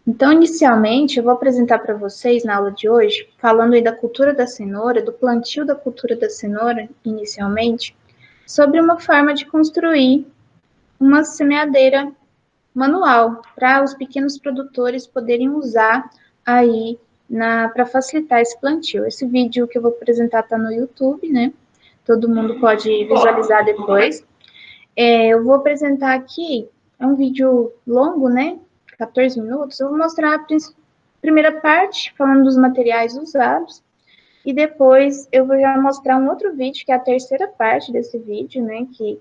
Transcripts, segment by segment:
Então, inicialmente, eu vou apresentar para vocês, na aula de hoje, falando aí da cultura da cenoura, do plantio da cultura da cenoura, inicialmente, sobre uma forma de construir uma semeadeira manual, para os pequenos produtores poderem usar aí para facilitar esse plantio. Esse vídeo que eu vou apresentar está no YouTube, né? Todo mundo pode visualizar depois. Eu vou apresentar aqui, é um vídeo longo, né? 14 minutos. Eu vou mostrar a primeira parte, falando dos materiais usados, e depois eu vou já mostrar um outro vídeo, que é a terceira parte desse vídeo, né? Que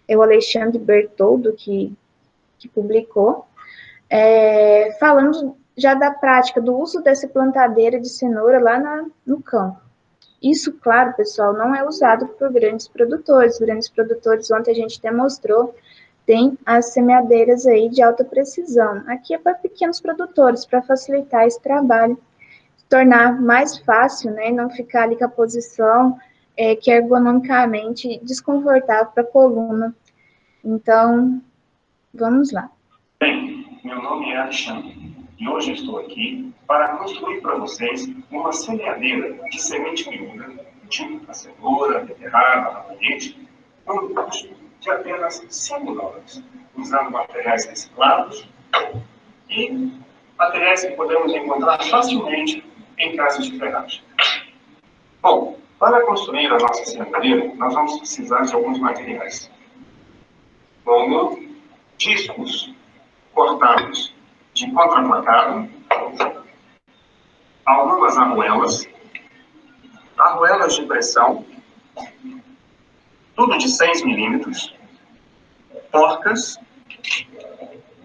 é o Alexandre Bertoldo que publicou, falando já da prática do uso dessa plantadeira de cenoura lá no campo. Isso, claro, pessoal, não é usado por grandes produtores. Grandes produtores, ontem a gente até mostrou, tem as semeadeiras aí de alta precisão. Aqui é para pequenos produtores, para facilitar esse trabalho, tornar mais fácil, né, não ficar ali com a posição que é ergonomicamente desconfortável para a coluna. Então, vamos lá. Bem, meu nome é Alexandre e hoje estou aqui para construir para vocês uma semeadeira de semente miúda, tipo a cenoura, beterraba, rabanete, com um custo de apenas $5, usando materiais reciclados e materiais que podemos encontrar facilmente em casas de ferragem. Bom, para construir a nossa semeadeira, nós vamos precisar de alguns materiais, como discos cortados de contraplacado, algumas arruelas de pressão, tudo de 6 milímetros, porcas,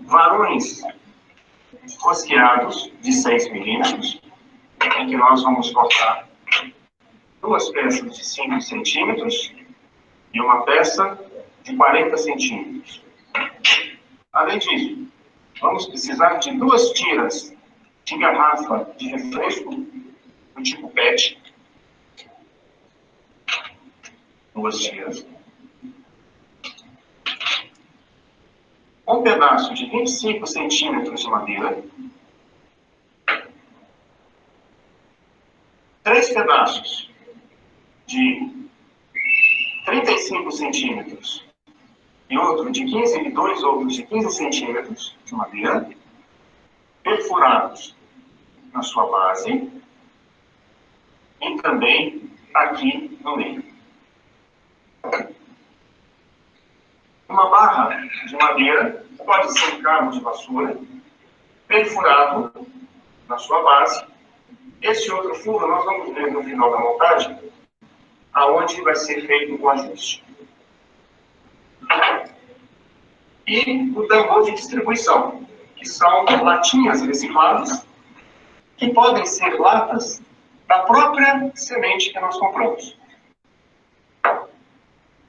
varões rosqueados de 6 milímetros, em que nós vamos cortar 2 peças de 5 centímetros e uma peça de 40 centímetros. Além disso, vamos precisar de 2 tiras de garrafa de refresco do tipo PET. 2 tiras. Um pedaço de 25 centímetros de madeira. 3 pedaços de 35 centímetros e outro de 15 e 2 outros de 15 centímetros de madeira, perfurados na sua base e também aqui no meio. Uma barra de madeira, pode ser um cabo de vassoura, perfurado na sua base. Esse outro furo nós vamos ver no final da montagem, aonde vai ser feito o ajuste. E o tambor de distribuição, que são latinhas recicladas, que podem ser latas da própria semente que nós compramos.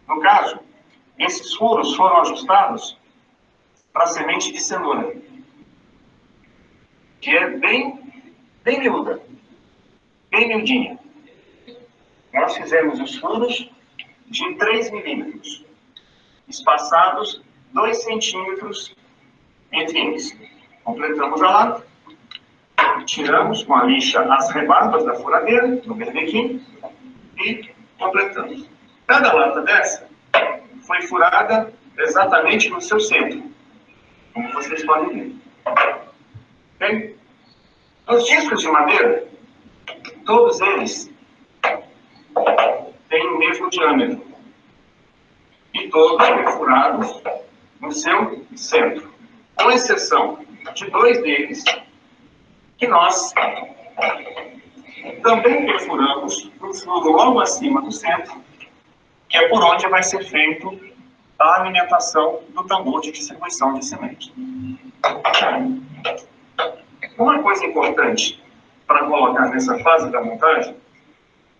No caso, esses furos foram ajustados para a semente de cenoura, que é bem miúda, bem miudinha. Nós fizemos os furos de 3 milímetros, espaçados 2 centímetros entre eles. Completamos a lata, tiramos com a lixa as rebarbas da furadeira, no berbequim, e completamos. Cada lata dessa foi furada exatamente no seu centro, como vocês podem ver. Bem, os discos de madeira, todos eles têm o mesmo diâmetro, e todos perfurados no seu centro, com exceção de 2 deles, que nós também perfuramos um furo logo acima do centro, que é por onde vai ser feito a alimentação do tambor de distribuição de semente. Uma coisa importante para colocar nessa fase da montagem,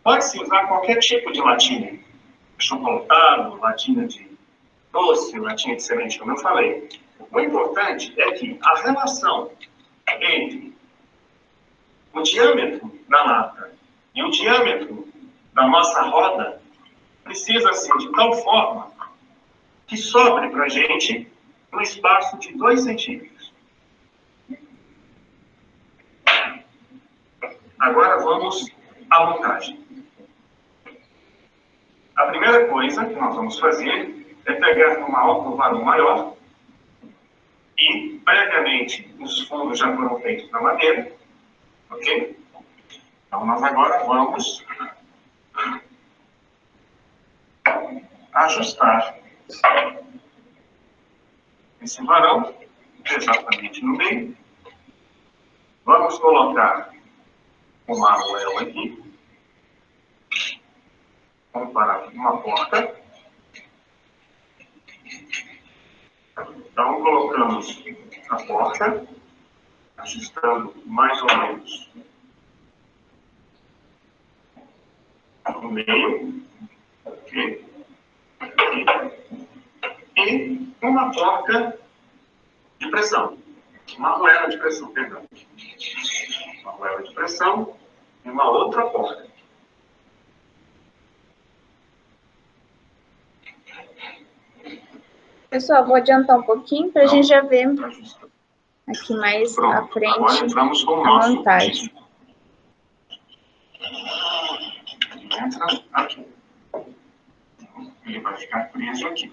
pode-se usar qualquer tipo de latinha, chocolatado, latinha de doce, latinha de semente, como eu falei. O importante é que a relação entre o diâmetro da lata e o diâmetro da nossa roda precisa ser de tal forma que sobre para a gente um espaço de 2 centímetros. Agora vamos à montagem. A primeira coisa que nós vamos fazer é pegar um varão maior e, previamente, os furos já foram feitos na madeira, ok? Então, nós agora vamos ajustar esse varão exatamente no meio. Vamos colocar uma argoela aqui, vamos parar uma porta. Então, colocamos a porta, ajustando mais ou menos no meio, ok? E uma porta de pressão, uma argoela de pressão, perdão. Uma argoela de pressão e uma outra porta. Pessoal, vou adiantar um pouquinho para a gente já ver aqui mais à frente agora entramos com o a nosso montagem. Entra aqui. Ele vai ficar preso aqui.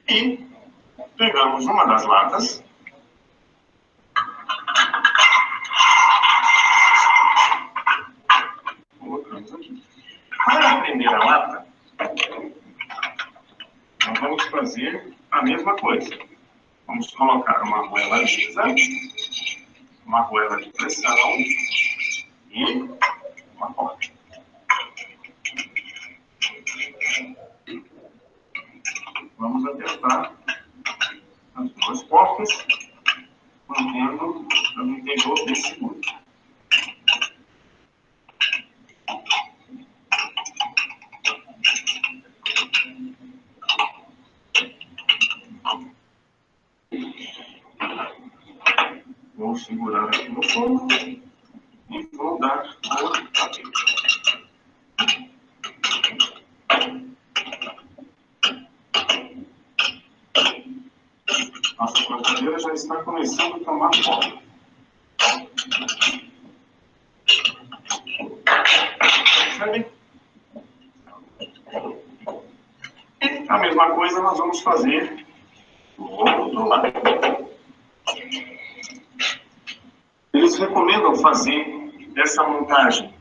E pegamos uma das latas. Colocamos aqui. Para prender a lata, nós vamos fazer a mesma coisa. Vamos colocar uma argoela lisa, uma argoela de pressão e uma porta. Vamos apertar as duas portas, mantendo o interior bem seguro. Vou segurar aqui no fundo e vou dar o tapete. Nossa plantadeira já está começando a tomar forma. Percebem? E a mesma coisa nós vamos fazer do outro lado. Eles recomendam fazer essa montagem,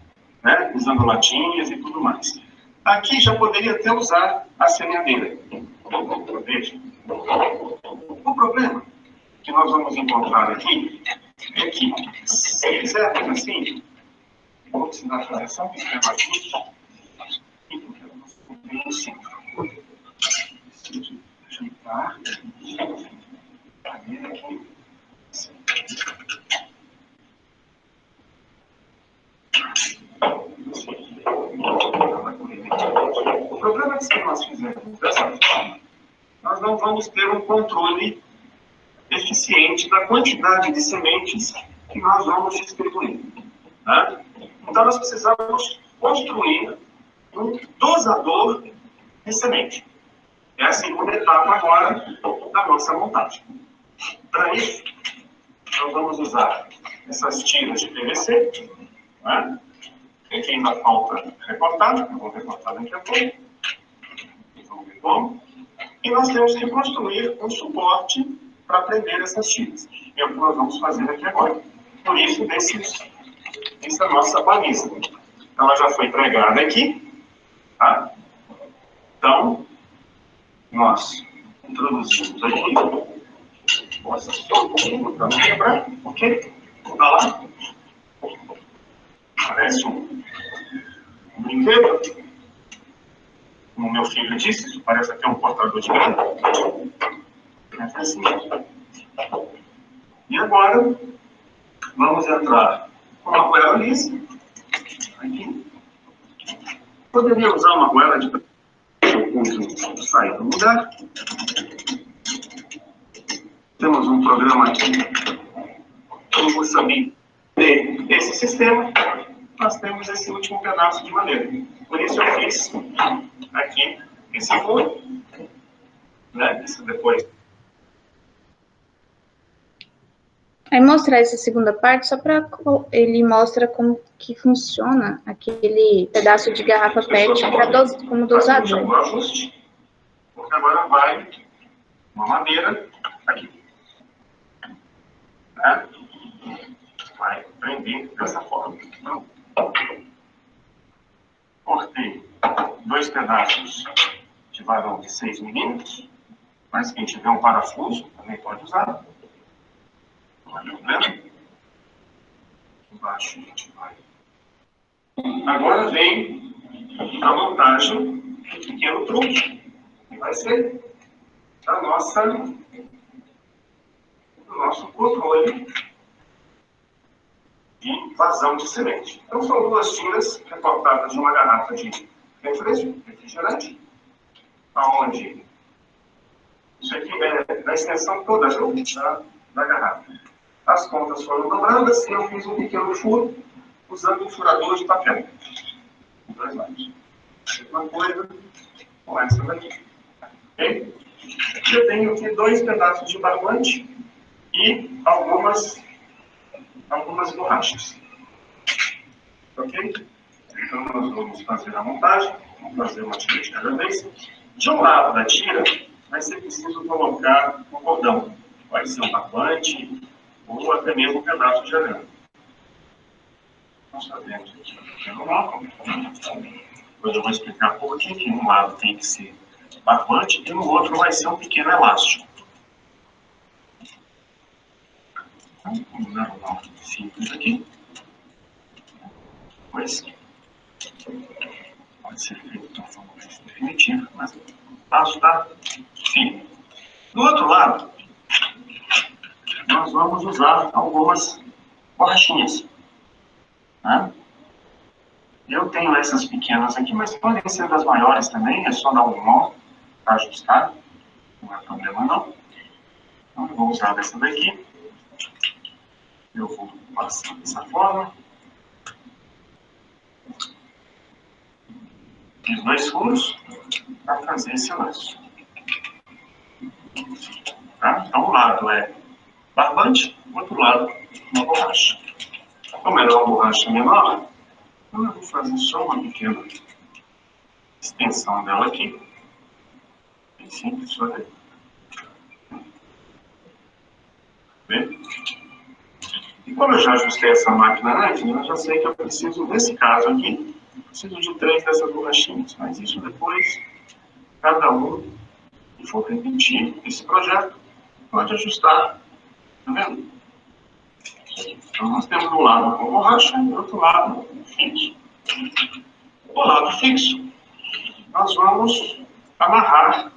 né, usando latinhas e tudo mais. Aqui já poderia até usar a semeadeira. Veja. O problema que nós vamos encontrar aqui é que, se fizermos assim, vou precisar fazer só um esquema aqui, e porque eu não sou bem no centro. Preciso ajeitar a maneira aqui. O problema é que se nós fizermos dessa forma, nós não vamos ter um controle eficiente da quantidade de sementes que nós vamos distribuir. Né? Então, nós precisamos construir um dosador de semente. É a segunda etapa agora da nossa montagem. Para isso, nós vamos usar essas tiras de PVC, né? Aqui ainda falta recortar, eu vou recortar daqui a pouco. Vamos ver como. E nós temos que construir um suporte para prender essas tiras. É o que nós vamos fazer aqui agora. Por isso, essa nossa baliza. Ela já foi pregada aqui. Tá? Então, nós introduzimos aqui. Posso só um pouquinho para não quebrar. Ok? Vamos lá. Parece um brinquedo. Como meu filho disse, parece até um portador de grana. É assim. E agora, vamos entrar com uma argoela lisa. Aqui. Poderia usar uma argoela de ponto sair do lugar. Temos um programa aqui. Como você sabe desse sistema, nós temos esse último pedaço de madeira. Por isso eu fiz aqui esse furo, né? Isso depois. Aí mostrar essa segunda parte só para ele mostra como que funciona aquele pedaço de garrafa PET como dosador. O ajuste, porque agora vai uma madeira aqui. Né? Vai prender dessa forma. Então, cortei 2 pedaços de varão de 6 milímetros, mas quem tiver um parafuso também pode usar. Não é problema. Embaixo a gente vai. Agora vem a montagem do pequeno truque, que vai ser do nosso controle de vazão de semente. Então, são 2 tiras recortadas de uma garrafa de refrigerante, aonde isso aqui é na extensão toda da garrafa. As pontas foram dobradas e eu fiz um pequeno furo usando um furador de papel. Os 2 lados. Mesma coisa com essa daqui. Okay? Eu tenho aqui 2 pedaços de barbante e algumas borrachas. Ok? Então, nós vamos fazer a montagem. Vamos fazer uma tira de cada vez. De um lado da tira, vai ser preciso colocar um cordão. Pode ser um barbante ou até mesmo um pedaço de arame. Nós sabemos aqui um pequeno nó. Depois eu vou explicar por que um lado tem que ser barbante e no outro vai ser um pequeno elástico. Então, vamos dar um nó simples aqui. Depois, pode ser feito de uma forma mais definitiva, mas o passo está firme. Do outro lado, nós vamos usar algumas borrachinhas. Né? Eu tenho essas pequenas aqui, mas podem ser das maiores também, é só dar um nó para ajustar, não é problema não. Então eu vou usar dessa daqui. Eu vou passar dessa forma. Fiz 2 furos para fazer esse laço. Tá? Então um lado é barbante, o outro lado uma borracha. Como ela é uma borracha menor, então eu vou fazer só uma pequena extensão dela aqui. Bem simples, só daí. Bem? E como eu já ajustei essa máquina antes, eu já sei que eu preciso, nesse caso aqui, preciso de 3 dessas borrachinhas. Mas isso depois, cada um que for repetir esse projeto, pode ajustar. Tá vendo? Então nós temos um lado com borracha e outro lado fixo. O lado fixo, nós vamos amarrar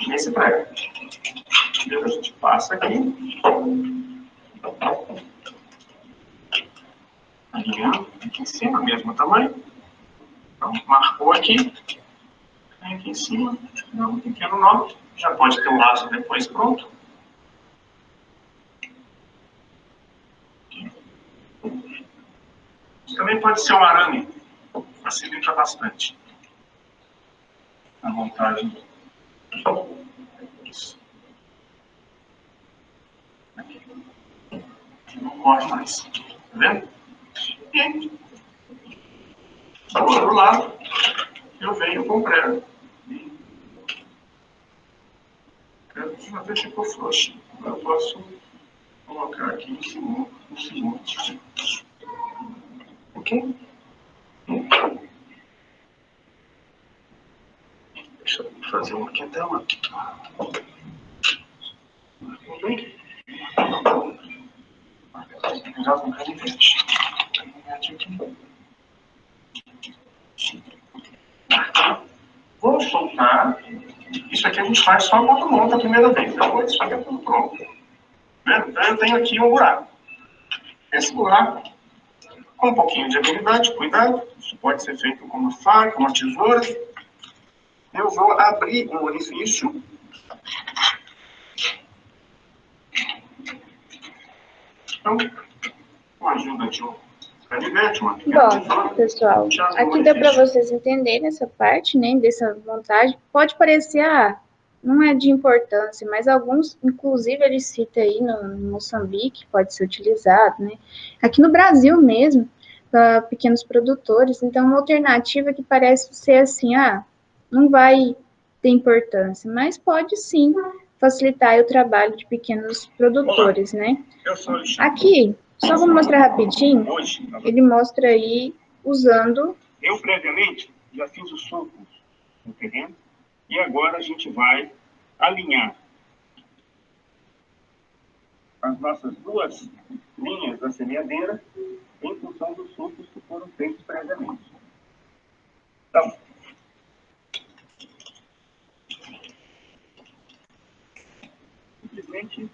nesse prego. Primeiro a gente passa aqui. Alinhando aqui em cima, mesmo tamanho. Então, marcou aqui. Aqui em cima, dá um pequeno nó. Já pode ter um laço depois pronto. Isso também pode ser um arame. Facilita bastante a montagem. Isso. Aqui. Não corre mais. Tá vendo? E do outro lado, eu venho com prego. Até ficou frouxo. Eu posso colocar aqui em cima o seguinte. Ok? Deixa eu fazer uma aqui até uma. Bem? Já com canivete. Canivete aqui. Vou soltar. Isso aqui a gente faz só quando monta a primeira vez. Depois isso aqui é tudo pronto. Então eu tenho aqui um buraco. Esse buraco, com um pouquinho de habilidade, cuidado, isso pode ser feito com uma faca, uma tesoura. Eu vou abrir um orifício. Então, com a ajuda de um canivete, uma pequena tesoura. Bom, pessoal, aqui deu para vocês entenderem essa parte, né, dessa montagem. Pode parecer, não é de importância, mas alguns, inclusive, ele cita aí no Moçambique, pode ser utilizado, né? Aqui no Brasil mesmo, para pequenos produtores, então uma alternativa que parece ser assim, não vai ter importância, mas pode sim facilitar o trabalho de pequenos produtores, né? Aqui, só vou mostrar rapidinho, ele mostra aí usando... Eu, previamente, já fiz os sulcos no terreno, e agora a gente vai alinhar as nossas duas linhas da semeadeira em função dos sulcos que foram feitos previamente. Então, simplesmente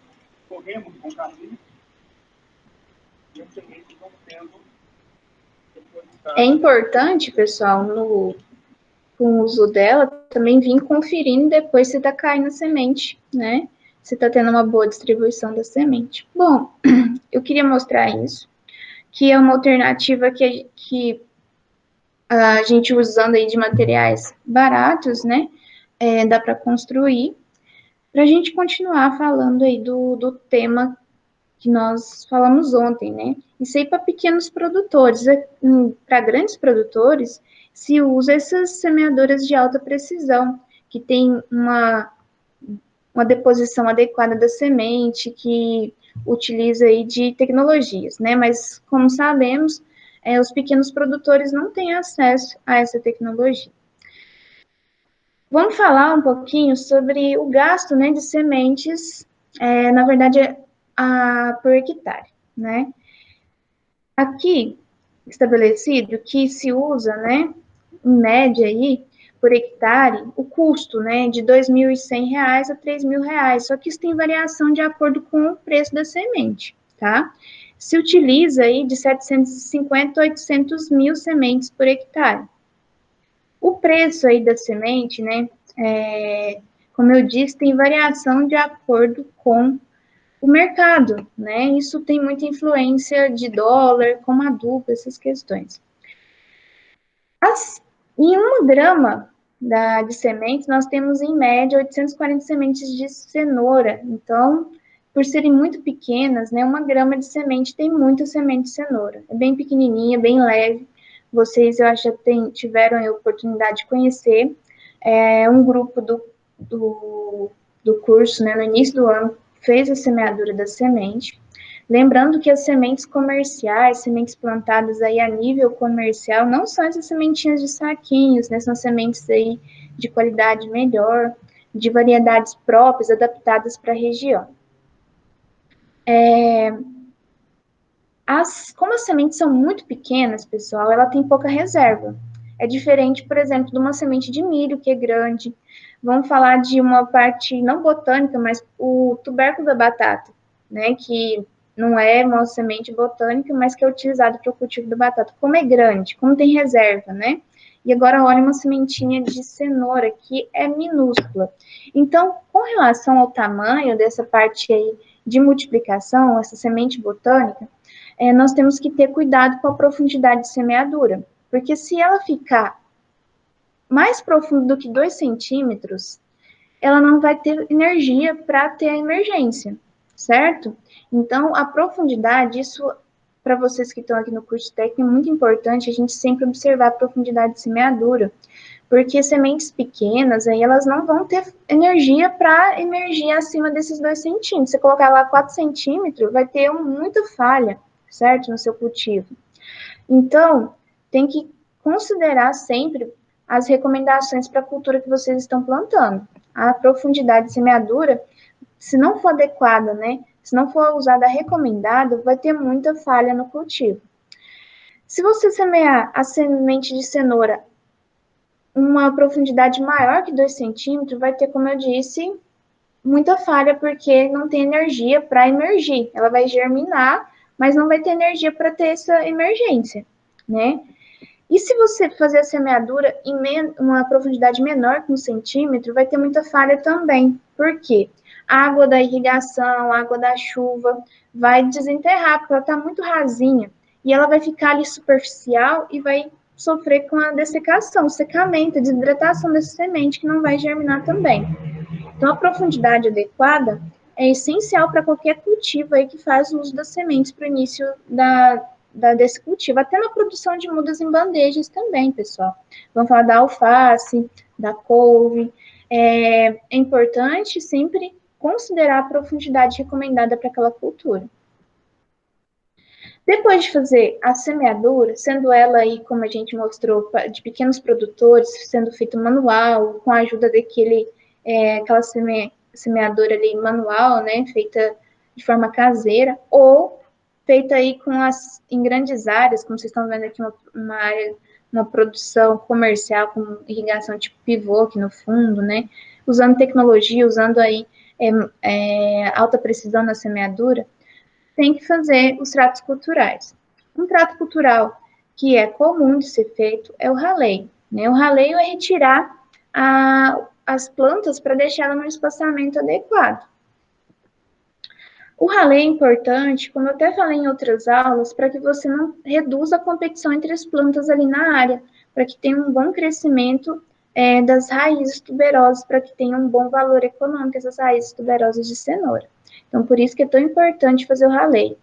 corremos com o caminho e as sementes vão sendo depositadas. É importante, pessoal, com o uso dela, também vir conferindo depois se está caindo a semente, né? Se está tendo uma boa distribuição da semente. Bom, eu queria mostrar isso, que é uma alternativa que a gente usando aí de materiais baratos, né? Dá para construir. Para a gente continuar falando aí do tema que nós falamos ontem, né? Isso aí para pequenos produtores. Para grandes produtores, se usa essas semeadoras de alta precisão, que tem uma deposição adequada da semente, que utiliza aí de tecnologias, né? Mas, como sabemos, os pequenos produtores não têm acesso a essa tecnologia. Vamos falar um pouquinho sobre o gasto, né, de sementes, na verdade, por hectare, né? Aqui, estabelecido que se usa, né, em média aí, por hectare, o custo, né, de R$ 2.100 a R$ 3.000, só que isso tem variação de acordo com o preço da semente, tá? Se utiliza aí de 750 a 800 mil sementes por hectare. O preço aí da semente, né, como eu disse, tem variação de acordo com o mercado, né? Isso tem muita influência de dólar, como adubo, essas questões. Em 1 grama de sementes, nós temos em média 840 sementes de cenoura. Então, por serem muito pequenas, né, 1 grama de semente tem muita semente de cenoura. É bem pequenininha, bem leve. Vocês, eu acho, já tiveram a oportunidade de conhecer. Um grupo do curso, né, no início do ano, fez a semeadura da semente. Lembrando que as sementes comerciais, sementes plantadas aí a nível comercial, não são essas sementinhas de saquinhos, né? São sementes aí de qualidade melhor, de variedades próprias, adaptadas para a região. Como as sementes são muito pequenas, pessoal, ela tem pouca reserva. É diferente, por exemplo, de uma semente de milho, que é grande. Vamos falar de uma parte não botânica, mas o tubérculo da batata, né? Que não é uma semente botânica, mas que é utilizado para o cultivo da batata. Como é grande, como tem reserva, né? E agora olha uma sementinha de cenoura, que é minúscula. Então, com relação ao tamanho dessa parte aí de multiplicação, essa semente botânica, nós temos que ter cuidado com a profundidade de semeadura, porque se ela ficar mais profunda do que 2 centímetros, ela não vai ter energia para ter a emergência, certo? Então, a profundidade, isso para vocês que estão aqui no curso técnico, é muito importante a gente sempre observar a profundidade de semeadura, porque sementes pequenas, aí elas não vão ter energia para emergir acima desses 2 centímetros. Se colocar lá 4 centímetros, vai ter muita falha, certo? No seu cultivo. Então, tem que considerar sempre as recomendações para a cultura que vocês estão plantando. A profundidade de semeadura, se não for adequada, né? Se não for usada recomendada, vai ter muita falha no cultivo. Se você semear a semente de cenoura uma profundidade maior que 2 centímetros, vai ter, como eu disse, muita falha, porque não tem energia para emergir. Ela vai germinar, mas não vai ter energia para ter essa emergência, né? E se você fazer a semeadura em uma profundidade menor que 1 centímetro, vai ter muita falha também. Por quê? A água da irrigação, a água da chuva, vai desenterrar, porque ela está muito rasinha. E ela vai ficar ali superficial e vai sofrer com a dessecação, secamento, desidratação dessa semente, que não vai germinar também. Então, a profundidade adequada é essencial para qualquer cultivo aí que faz uso das sementes para o início desse cultivo, até na produção de mudas em bandejas também, pessoal. Vamos falar da alface, da couve. É importante sempre considerar a profundidade recomendada para aquela cultura. Depois de fazer a semeadura, sendo ela aí, como a gente mostrou, de pequenos produtores, sendo feito manual, com a ajuda aquela semeadora ali manual, né, feita de forma caseira, ou feita aí em grandes áreas, como vocês estão vendo aqui, uma área, uma produção comercial com irrigação tipo pivô aqui no fundo, né, usando tecnologia, usando aí alta precisão na semeadura, tem que fazer os tratos culturais. Um trato cultural que é comum de ser feito é o raleio. Né? O raleio é retirar as plantas para deixá-las no espaçamento adequado. O raleio é importante, como eu até falei em outras aulas, para que você não reduza a competição entre as plantas ali na área, para que tenha um bom crescimento das raízes tuberosas, para que tenha um bom valor econômico essas raízes tuberosas de cenoura. Então, por isso que é tão importante fazer o raleio,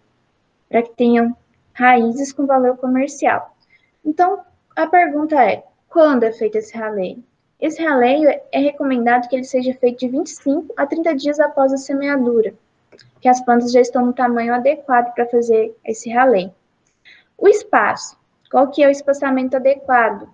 para que tenham raízes com valor comercial. Então, a pergunta é, quando é feito esse raleio? Esse raleio é recomendado que ele seja feito de 25 a 30 dias após a semeadura, que as plantas já estão no tamanho adequado para fazer esse raleio. O espaço, qual que é o espaçamento adequado?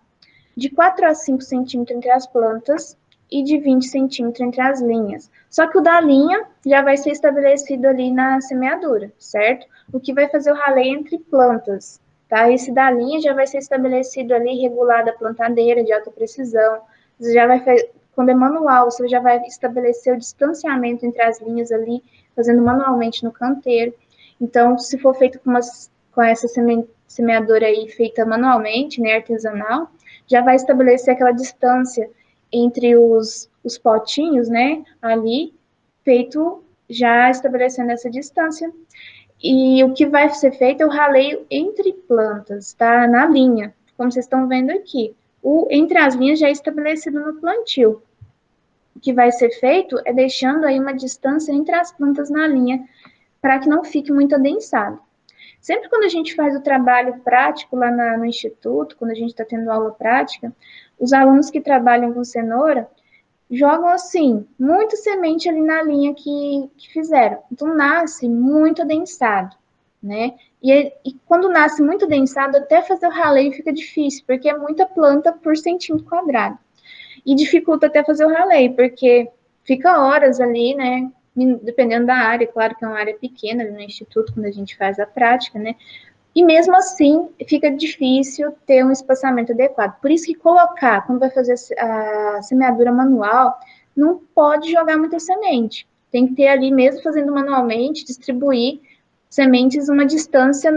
De 4 a 5 centímetros entre as plantas e de 20 centímetros entre as linhas. Só que o da linha já vai ser estabelecido ali na semeadura, certo? O que vai fazer o raleio entre plantas, tá? Esse da linha já vai ser estabelecido ali, regulado a plantadeira de alta precisão. Você já vai quando é manual, você já vai estabelecer o distanciamento entre as linhas ali, fazendo manualmente no canteiro. Então, se for feito com essa semeadora aí feita manualmente, né, artesanal, já vai estabelecer aquela distância entre os potinhos, né, ali, feito já estabelecendo essa distância. E o que vai ser feito é o raleio entre plantas, tá? Na linha, como vocês estão vendo aqui. Entre as linhas já é estabelecido no plantio. O que vai ser feito é deixando aí uma distância entre as plantas na linha, para que não fique muito adensado. Sempre quando a gente faz o trabalho prático lá no instituto, quando a gente está tendo aula prática, os alunos que trabalham com cenoura jogam assim, muita semente ali na linha que fizeram. Então, nasce muito adensado, né? E quando nasce muito adensado, até fazer o raleio fica difícil, porque é muita planta por centímetro quadrado. E dificulta até fazer o raleio, porque fica horas ali, né? Dependendo da área, claro que é uma área pequena ali no instituto, quando a gente faz a prática, né? E mesmo assim, fica difícil ter um espaçamento adequado. Por isso que colocar, quando vai fazer a semeadura manual, não pode jogar muita semente. Tem que ter ali, mesmo fazendo manualmente, distribuir sementes uma distância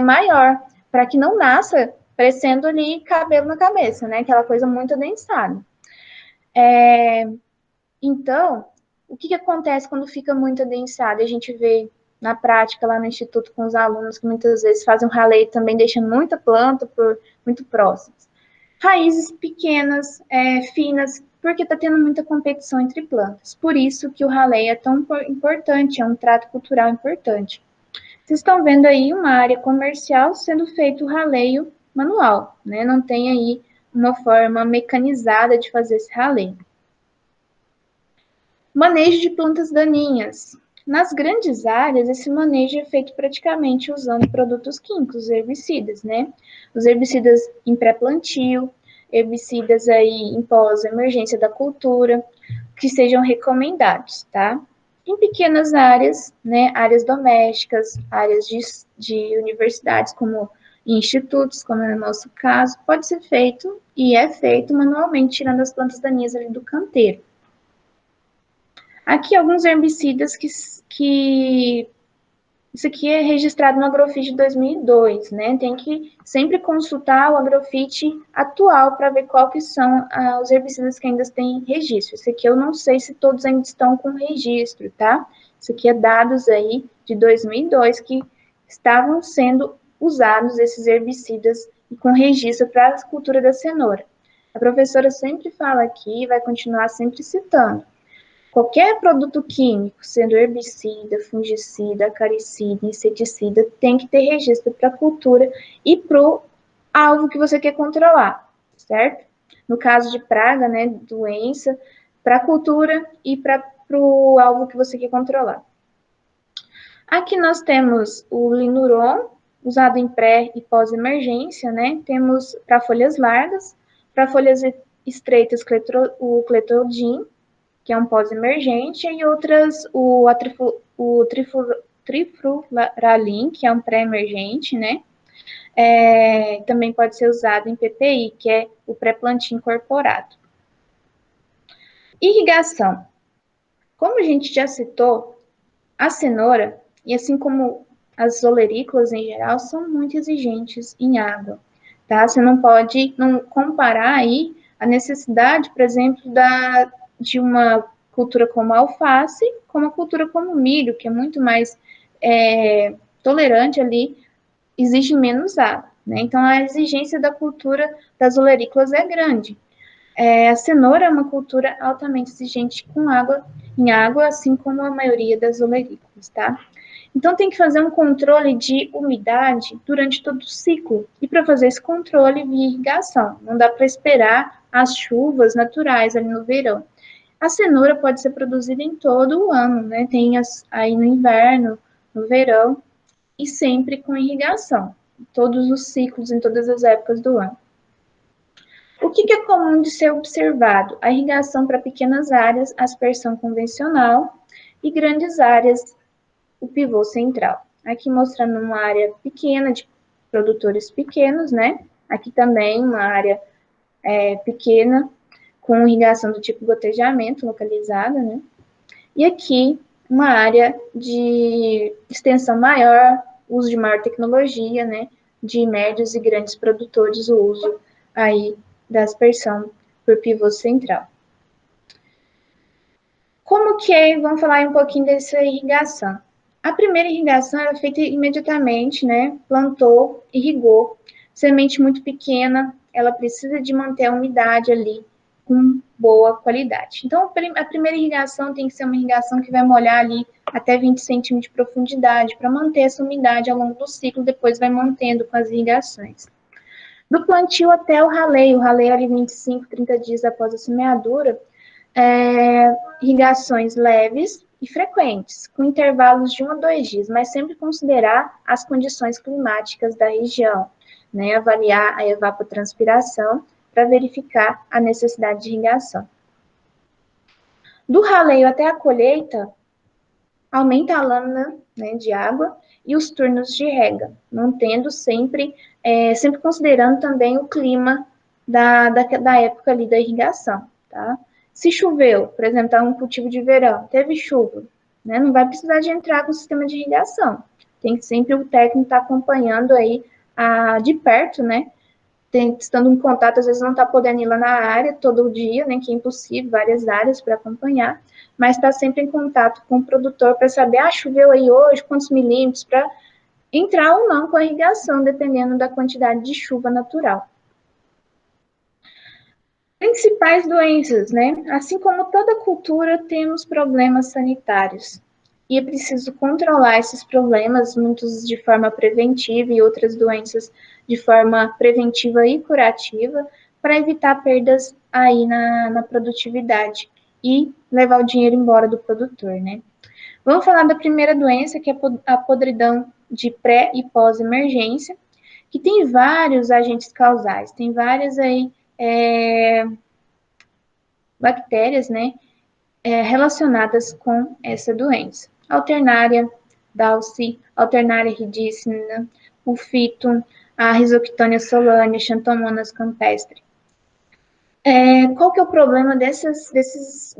maior, para que não nasça crescendo ali cabelo na cabeça, né? Aquela coisa muito adensada. Então, o que acontece quando fica muito adensado? A gente vê na prática lá no instituto com os alunos que muitas vezes fazem um raleio também, deixando muita planta muito próximas. Raízes pequenas, finas, porque está tendo muita competição entre plantas. Por isso que o raleio é tão importante, é um trato cultural importante. Vocês estão vendo aí uma área comercial sendo feito o raleio manual, né? Não tem aí uma forma mecanizada de fazer esse raleio. Manejo de plantas daninhas. Nas grandes áreas, esse manejo é feito praticamente usando produtos químicos, herbicidas, né? Os herbicidas em pré-plantio, herbicidas aí em pós-emergência da cultura, que sejam recomendados, tá? Em pequenas áreas, né, áreas domésticas, áreas de universidades, como institutos, como é no nosso caso, pode ser feito e é feito manualmente, tirando as plantas daninhas ali do canteiro. Aqui alguns herbicidas que isso aqui é registrado no Agrofit de 2002, né? Tem que sempre consultar o Agrofit atual para ver qual que são os herbicidas que ainda têm registro. Esse aqui eu não sei se todos ainda estão com registro, tá? Isso aqui é dados aí de 2002 que estavam sendo usados esses herbicidas e com registro para a cultura da cenoura. A professora sempre fala aqui e vai continuar sempre citando. Qualquer produto químico, sendo herbicida, fungicida, acaricida, inseticida, tem que ter registro para a cultura e para o alvo que você quer controlar, certo? No caso de praga, né, doença, para a cultura e para o alvo que você quer controlar. Aqui nós temos o Linuron, usado em pré e pós-emergência, né? Temos para folhas largas, para folhas estreitas o Cletodin, que é um pós-emergente, e outras o Trifluralin, que é um pré-emergente, né? Também pode ser usado em PPI, que é o pré-plantio incorporado. Irrigação. Como a gente já citou, a cenoura, e assim como as olerícolas em geral, são muito exigentes em água, tá? Você não pode comparar aí a necessidade, por exemplo, de uma cultura como a alface com uma cultura como o milho, que é muito mais tolerante ali, exige menos água, né? Então, a exigência da cultura das olerícolas é grande. A cenoura é uma cultura altamente exigente em água, assim como a maioria das olerícolas, tá? Então, tem que fazer um controle de umidade durante todo o ciclo. E para fazer esse controle via irrigação, não dá para esperar as chuvas naturais ali no verão. A cenoura pode ser produzida em todo o ano, né? Tem aí no inverno, no verão, e sempre com irrigação. Todos os ciclos, em todas as épocas do ano. O que é comum de ser observado? A irrigação para pequenas áreas, aspersão convencional, e grandes áreas, o pivô central. Aqui mostrando uma área pequena, de produtores pequenos, né? Aqui também uma área pequena, com irrigação do tipo gotejamento localizada, né? E aqui uma área de extensão maior, uso de maior tecnologia, né? De médios e grandes produtores, o uso aí da aspersão por pivô central. Como que é? Vamos falar um pouquinho dessa irrigação. A primeira irrigação era feita imediatamente, né? Plantou, irrigou. Semente muito pequena, ela precisa de manter a umidade ali com boa qualidade. Então, a primeira irrigação tem que ser uma irrigação que vai molhar ali até 20 centímetros de profundidade, para manter essa umidade ao longo do ciclo, depois vai mantendo com as irrigações. Do plantio até o raleio ali 25, 30 dias após a semeadura, irrigações leves e frequentes, com intervalos de 1 a 2 dias, mas sempre considerar as condições climáticas da região, né? Avaliar a evapotranspiração para verificar a necessidade de irrigação. Do raleio até a colheita, aumenta a lâmina, né, de água e os turnos de rega, mantendo sempre considerando também o clima da época ali da irrigação, tá? Se choveu, por exemplo, tá um cultivo de verão, teve chuva, né, não vai precisar de entrar com o sistema de irrigação. Tem que sempre o técnico estar acompanhando aí de perto, né, estando em contato, às vezes não está podendo ir lá na área todo dia, né, que é impossível, várias áreas para acompanhar, mas está sempre em contato com o produtor para saber, choveu aí hoje, quantos milímetros, para entrar ou não com a irrigação, dependendo da quantidade de chuva natural. Principais doenças, né? Assim como toda cultura, temos problemas sanitários. E é preciso controlar esses problemas, muitos de forma preventiva e outras doenças de forma preventiva e curativa, para evitar perdas aí na produtividade e levar o dinheiro embora do produtor, né? Vamos falar da primeira doença, que é a podridão de pré e pós-emergência, que tem vários agentes causais, tem várias aí bactérias, né, relacionadas com essa doença. Alternaria dawsi, Alternaria ridicina, o fito, a Rhizoctônia solane, Xanthomonas campestre. Qual que é o problema desses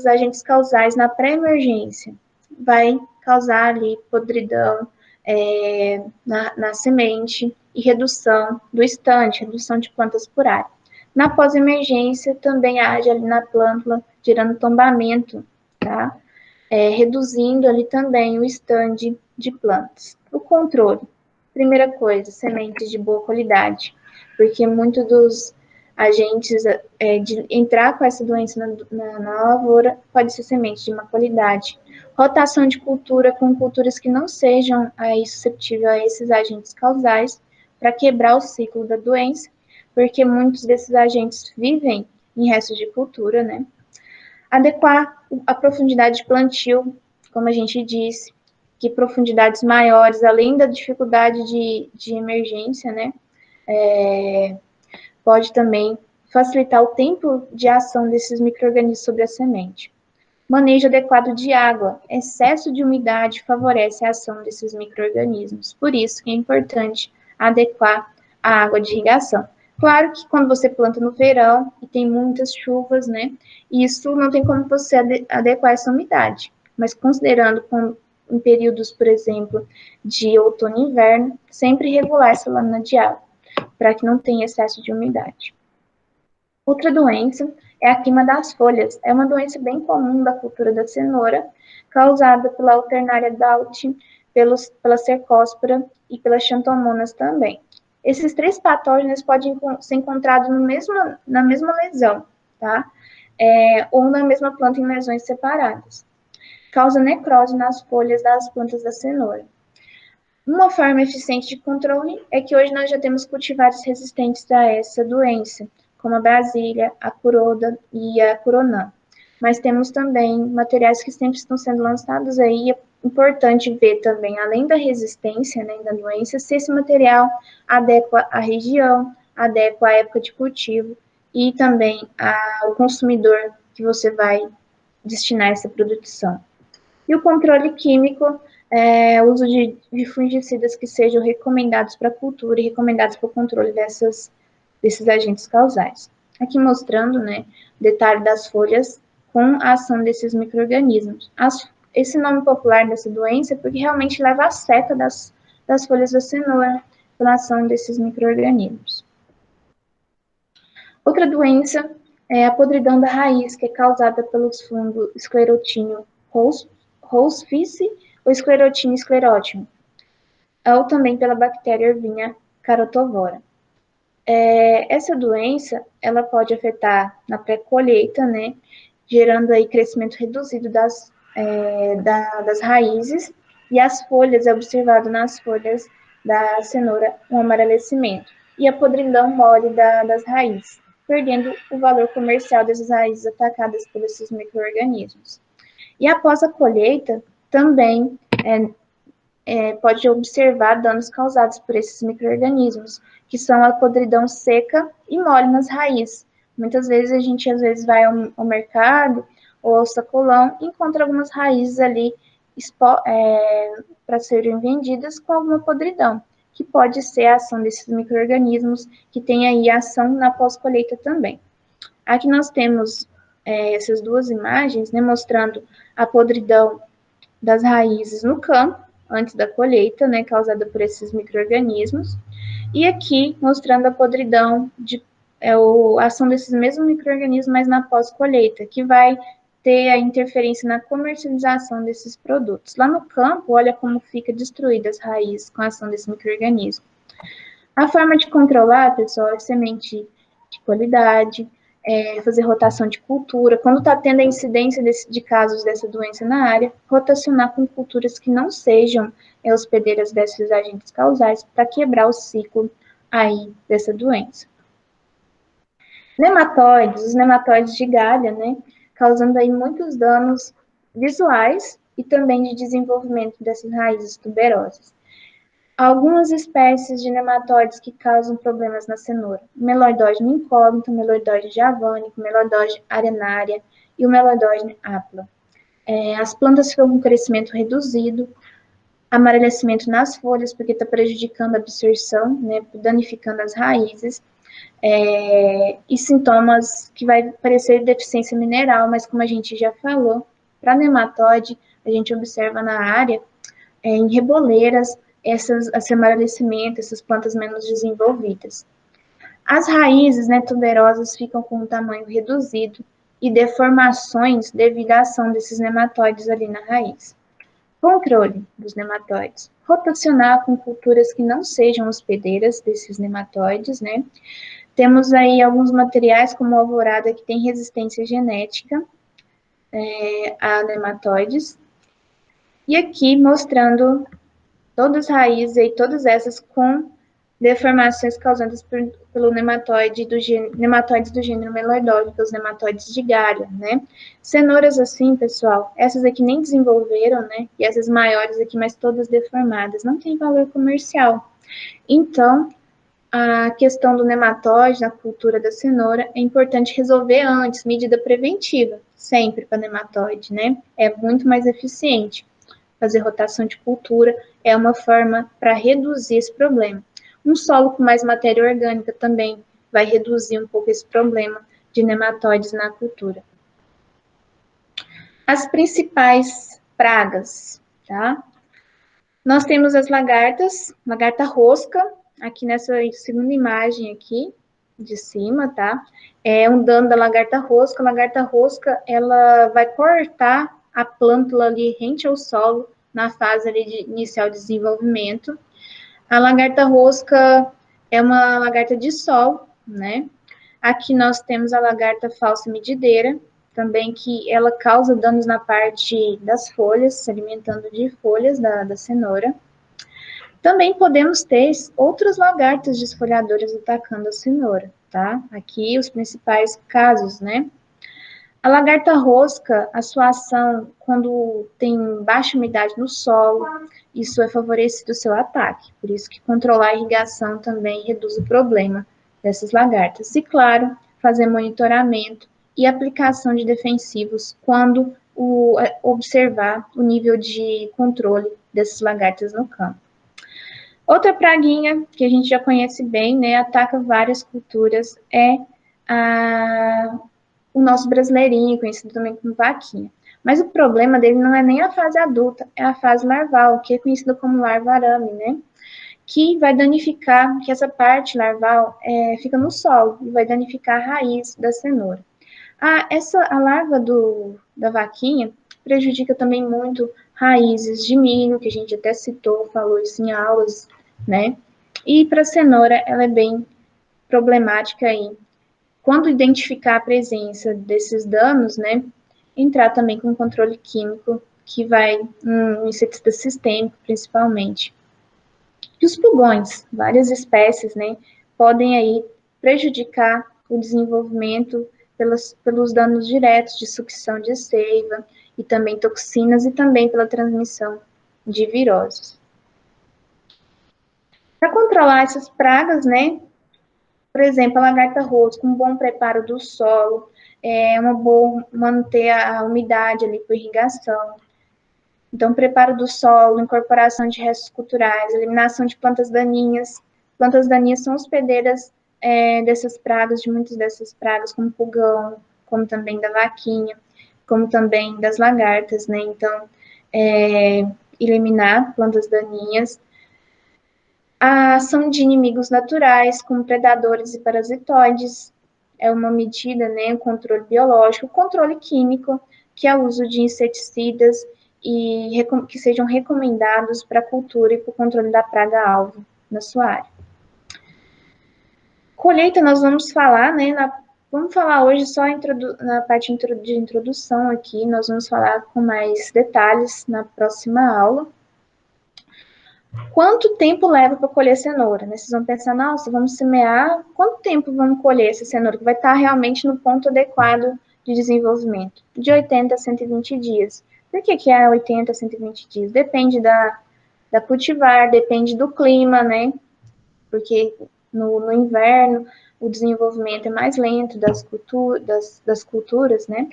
agentes causais na pré-emergência? Vai causar ali podridão na semente e redução do estande, redução de plantas por área. Na pós-emergência, também age ali na plântula, gerando tombamento, tá? Reduzindo ali também o estande de plantas. O controle. Primeira coisa, sementes de boa qualidade, porque muito dos agentes de entrar com essa doença na lavoura, pode ser semente de má qualidade. Rotação de cultura com culturas que não sejam aí susceptíveis a esses agentes causais, para quebrar o ciclo da doença, porque muitos desses agentes vivem em restos de cultura, né? Adequar a profundidade de plantio, como a gente disse, que profundidades maiores, além da dificuldade de emergência, né? Pode também facilitar o tempo de ação desses micro-organismos sobre a semente. Manejo adequado de água. Excesso de umidade favorece a ação desses micro-organismos. Por isso que é importante adequar a água de irrigação. Claro que quando você planta no verão e tem muitas chuvas, né, isso não tem como você adequar essa umidade. Mas considerando em períodos, por exemplo, de outono e inverno, sempre regular essa lâmina de água, para que não tenha excesso de umidade. Outra doença é a queima das folhas. É uma doença bem comum da cultura da cenoura, causada pela Alternaria Doughty, pela Cercospora e pelas Xanthomonas também. Esses 3 patógenos podem ser encontrados na mesma lesão, tá? Ou na mesma planta em lesões separadas. Causa necrose nas folhas das plantas da cenoura. Uma forma eficiente de controle é que hoje nós já temos cultivares resistentes a essa doença, como a Brasília, a Curoda e a Curonã. Mas temos também materiais que sempre estão sendo lançados aí. É importante ver também, além da resistência, né, da doença, se esse material adequa à região, adequa à época de cultivo e também ao consumidor que você vai destinar essa produção. E o controle químico, o uso de fungicidas que sejam recomendados para a cultura e recomendados para o controle desses agentes causais. Aqui mostrando, né, o detalhe das folhas com a ação desses micro-organismos. Esse nome popular dessa doença é porque realmente leva à seca das folhas da cenoura pela ação desses micro-organismos. Outra doença é a podridão da raiz, que é causada pelos fungos Sclerotinia host-fice ou Sclerotinia sclerotium, ou também pela bactéria Erwinia carotovora. Essa doença, ela pode afetar na pré-colheita, né, gerando aí crescimento reduzido das raízes, e as folhas, é observado nas folhas da cenoura um amarelecimento, e a podridão mole das raízes, perdendo o valor comercial dessas raízes atacadas por esses micro-organismos. E após a colheita, também pode observar danos causados por esses micro-organismos, que são a podridão seca e mole nas raízes. Muitas vezes a gente vai ao mercado ou ao sacolão e encontra algumas raízes ali para serem vendidas com alguma podridão, que pode ser a ação desses micro-organismos, que tem aí a ação na pós-colheita também. Aqui nós temos essas duas imagens, né, mostrando a podridão das raízes no campo, antes da colheita, né, causada por esses micro-organismos, e aqui mostrando a podridão, a ação desses mesmos micro-organismos, mas na pós-colheita, que vai ter a interferência na comercialização desses produtos. Lá no campo, olha como fica destruída as raízes com a ação desse micro-organismo. A forma de controlar, pessoal, é semente de qualidade, fazer rotação de cultura. Quando está tendo a incidência de casos dessa doença na área, rotacionar com culturas que não sejam hospedeiras desses agentes causais para quebrar o ciclo aí dessa doença. Nematóides, os nematóides de galha, né, causando aí muitos danos visuais e também de desenvolvimento dessas raízes tuberosas. Algumas espécies de nematóides que causam problemas na cenoura: Meloidógeno incógnito, Meloidógeno javânico, Meloidógeno arenaria e o Meloidógeno apla. As plantas ficam com crescimento reduzido, amarelecimento nas folhas, porque está prejudicando a absorção, né, danificando as raízes, e sintomas que vai parecer deficiência mineral, mas como a gente já falou, para nematóide, a gente observa na área, em reboleiras, esse amarelecimento, essas plantas menos desenvolvidas. As raízes, né, tuberosas ficam com um tamanho reduzido e deformações devido à ação desses nematóides ali na raiz. Controle dos nematóides. Rotacionar com culturas que não sejam hospedeiras desses nematóides, né? Temos aí alguns materiais, como a alvorada, que tem resistência genética a nematóides. E aqui mostrando todas as raízes, e todas essas com deformações causadas pelo nematóides do gênero Meloidóide, os nematóides de galha, né? Cenouras assim, pessoal, essas aqui nem desenvolveram, né? E essas maiores aqui, mas todas deformadas, não tem valor comercial. Então, a questão do nematóide na cultura da cenoura é importante resolver antes, medida preventiva, sempre para nematóide, né? É muito mais eficiente. Fazer rotação de cultura é uma forma para reduzir esse problema. Um solo com mais matéria orgânica também vai reduzir um pouco esse problema de nematóides na cultura. As principais pragas, tá? Nós temos as lagartas, lagarta rosca, aqui nessa segunda imagem aqui, de cima, tá? É um dano da lagarta rosca. A lagarta rosca, ela vai cortar a plântula ali rente ao solo, na fase ali de inicial de desenvolvimento. A lagarta rosca é uma lagarta de sol, né? Aqui nós temos a lagarta falsa medideira, também que ela causa danos na parte das folhas, se alimentando de folhas da cenoura. Também podemos ter outras lagartas desfolhadoras atacando a cenoura, tá? Aqui os principais casos, né? A lagarta rosca, a sua ação quando tem baixa umidade no solo, isso é favorecido o seu ataque. Por isso que controlar a irrigação também reduz o problema dessas lagartas. E, claro, fazer monitoramento e aplicação de defensivos quando observar o nível de controle dessas lagartas no campo. Outra praguinha que a gente já conhece bem, né, ataca várias culturas, é o nosso brasileirinho, conhecido também como vaquinha. Mas o problema dele não é nem a fase adulta, é a fase larval, que é conhecida como larva arame, né? Que vai danificar, que essa parte larval fica no solo e vai danificar a raiz da cenoura. A larva da vaquinha prejudica também muito raízes de milho, que a gente até citou, falou isso em aulas, né? E para a cenoura, ela é bem problemática aí. Quando identificar a presença desses danos, né, entrar também com controle químico, que vai, um inseticida sistêmico, principalmente. E os pulgões, várias espécies, né, podem aí prejudicar o desenvolvimento pelos danos diretos de sucção de seiva, e também toxinas, e também pela transmissão de viroses. Para controlar essas pragas, né, por exemplo, a lagarta rosca, um bom preparo do solo, uma boa manter a umidade ali por irrigação. Então, preparo do solo, incorporação de restos culturais, eliminação de plantas daninhas. Plantas daninhas são hospedeiras dessas pragas, de muitas dessas pragas, como pulgão, como também da vaquinha, como também das lagartas, né? Então, eliminar plantas daninhas. A ação de inimigos naturais, como predadores e parasitoides, é uma medida, né, o controle biológico, o controle químico, que é o uso de inseticidas e que sejam recomendados para a cultura e para o controle da praga-alvo na sua área. Colheita, nós vamos falar, né, vamos falar hoje só na parte de introdução aqui, nós vamos falar com mais detalhes na próxima aula. Quanto tempo leva para colher cenoura? Né? Vocês vão pensar, nossa, vamos semear, quanto tempo vamos colher essa cenoura? Que vai estar realmente no ponto adequado de desenvolvimento. De 80 a 120 dias. Por que é 80 a 120 dias? Depende da cultivar, depende do clima, né? Porque no inverno o desenvolvimento é mais lento das culturas, né?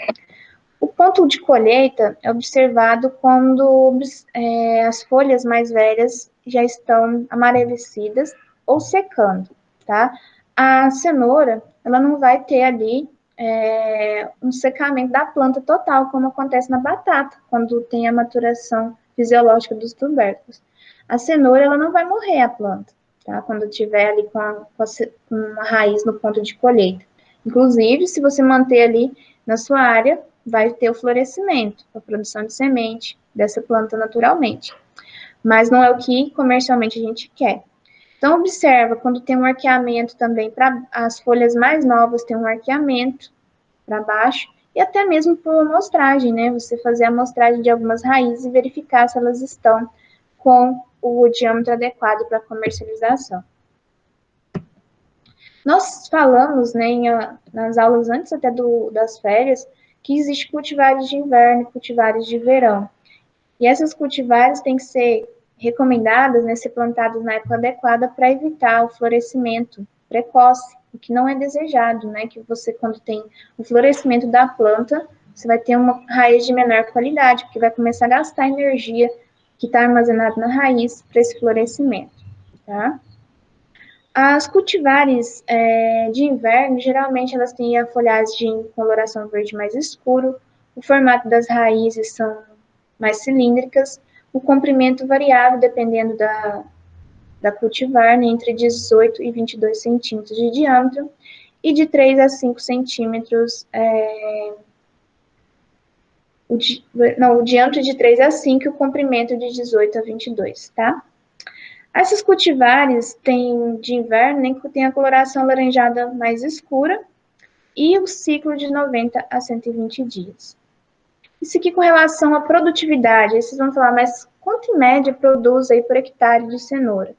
O ponto de colheita é observado quando as folhas mais velhas já estão amarelecidas ou secando, tá? A cenoura, ela não vai ter ali um secamento da planta total, como acontece na batata, quando tem a maturação fisiológica dos tubérculos. A cenoura, ela não vai morrer a planta, tá? Quando tiver ali com uma raiz no ponto de colheita. Inclusive, se você manter ali na sua área, vai ter o florescimento, a produção de semente dessa planta naturalmente. Mas não é o que comercialmente a gente quer. Então, observa, quando tem um arqueamento também, para as folhas mais novas tem um arqueamento para baixo, e até mesmo por amostragem, né? Você fazer a amostragem de algumas raízes e verificar se elas estão com o diâmetro adequado para comercialização. Nós falamos, né, nas aulas antes até das férias, que existe cultivares de inverno e cultivares de verão. E essas cultivares têm que ser recomendadas, né, ser plantadas na época adequada para evitar o florescimento precoce, o que não é desejado, né, que você, quando tem o florescimento da planta, você vai ter uma raiz de menor qualidade, porque vai começar a gastar energia que está armazenada na raiz para esse florescimento, tá? As cultivares de inverno, geralmente elas têm a folhagem de coloração verde mais escuro, o formato das raízes são mais cilíndricas, o comprimento variável dependendo da cultivar, né, entre 18 e 22 centímetros de diâmetro, e de 3 a 5 centímetros, o diâmetro de 3 a 5 e o comprimento de 18 a 22, tá? Essas cultivares de inverno, né, que tem a coloração alaranjada mais escura e o ciclo de 90 a 120 dias. Isso aqui com relação à produtividade, aí vocês vão falar, mas quanto em média produz aí por hectare de cenoura?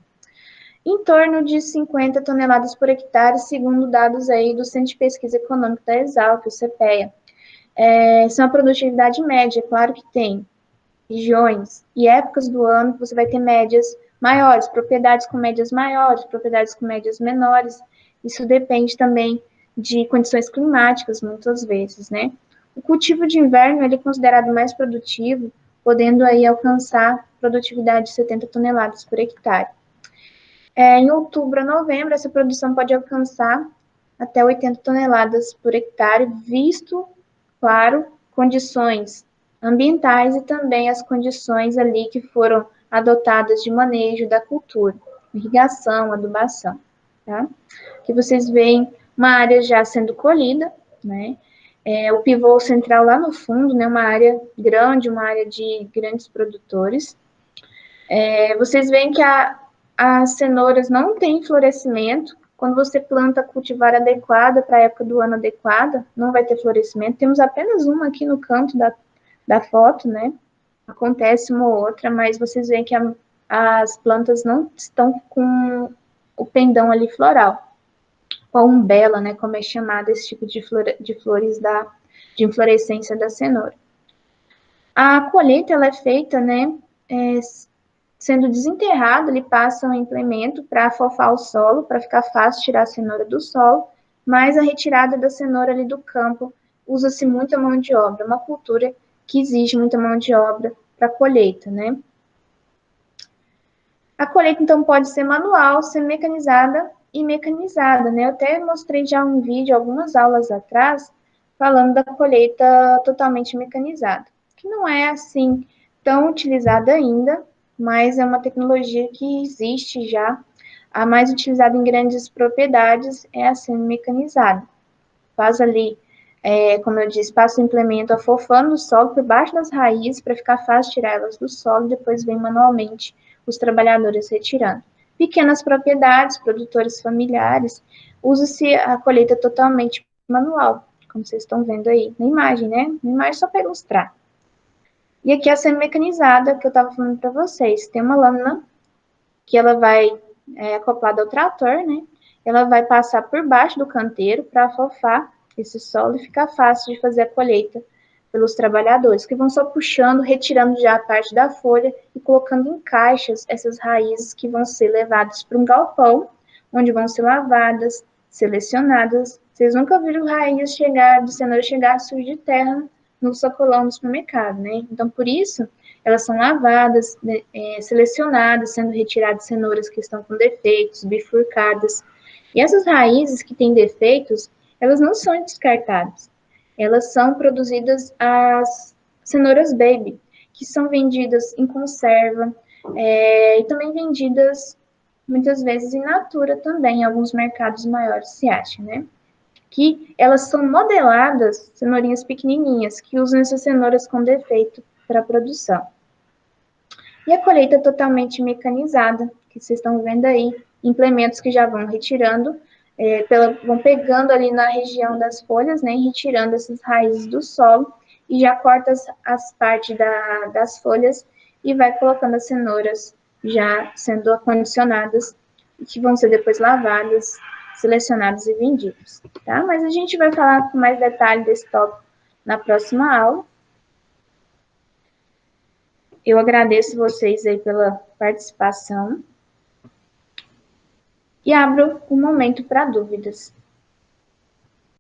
Em torno de 50 toneladas por hectare, segundo dados aí do Centro de Pesquisa Econômica da Exalc, o CPEA. Isso é uma produtividade média, claro que tem regiões e épocas do ano que você vai ter médias maiores, propriedades com médias maiores, propriedades com médias menores. Isso depende também de condições climáticas, muitas vezes, né? O cultivo de inverno ele é considerado mais produtivo, podendo aí alcançar produtividade de 70 toneladas por hectare. Em outubro a novembro, essa produção pode alcançar até 80 toneladas por hectare, visto, claro, condições ambientais e também as condições ali que foram adotadas de manejo da cultura, irrigação, adubação, tá? Aqui vocês veem uma área já sendo colhida, né? O pivô central lá no fundo, né? Uma área grande, uma área de grandes produtores. Vocês veem que as cenouras não têm florescimento. Quando você planta a cultivar adequada para a época do ano adequada, não vai ter florescimento. Temos apenas uma aqui no canto da foto, né? Acontece uma ou outra, mas vocês veem que as plantas não estão com o pendão ali floral. Ou umbela, né? Como é chamado esse tipo de flores de inflorescência da cenoura. A colheita, ela é feita, né? Sendo desenterrado, ele passa um implemento para afofar o solo, para ficar fácil tirar a cenoura do solo, mas a retirada da cenoura ali do campo usa-se muita mão de obra, uma cultura que exige muita mão de obra para a colheita, né? A colheita, então, pode ser manual, ser mecanizada e mecanizada, né? Eu até mostrei já um vídeo, algumas aulas atrás, falando da colheita totalmente mecanizada, que não é, assim, tão utilizada ainda, mas é uma tecnologia que existe já. A mais utilizada em grandes propriedades é a semi-mecanizada. Faz ali, como eu disse, passa o implemento afofando o solo por baixo das raízes para ficar fácil tirar elas do solo, e depois vem manualmente os trabalhadores retirando. Pequenas propriedades, produtores familiares, usa-se a colheita totalmente manual, como vocês estão vendo aí na imagem, né? Na imagem só para ilustrar. E aqui a semi-mecanizada que eu estava falando para vocês. Tem uma lâmina que ela vai acoplada ao trator, né? Ela vai passar por baixo do canteiro para afofar esse solo e ficar fácil de fazer a colheita pelos trabalhadores, que vão só puxando, retirando já a parte da folha e colocando em caixas essas raízes que vão ser levadas para um galpão, onde vão ser lavadas, selecionadas. Vocês nunca viram raiz de cenoura chegar suja de terra no sacolão do supermercado, né? Então, por isso, elas são lavadas, selecionadas, sendo retiradas cenouras que estão com defeitos, bifurcadas. E essas raízes que têm defeitos, elas não são descartadas. Elas são produzidas as cenouras baby, que são vendidas em conserva, e também vendidas muitas vezes in natura também, em alguns mercados maiores se acha, né? Que elas são modeladas, cenourinhas pequenininhas, que usam essas cenouras com defeito para a produção. E a colheita totalmente mecanizada, que vocês estão vendo aí, implementos que já vão retirando, vão pegando ali na região das folhas, né, e retirando essas raízes do solo, e já corta as partes das folhas e vai colocando as cenouras já sendo acondicionadas, que vão ser depois lavadas, selecionadas e vendidas, tá? Mas a gente vai falar com mais detalhe desse tópico na próxima aula. Eu agradeço vocês aí pela participação e abro um momento para dúvidas.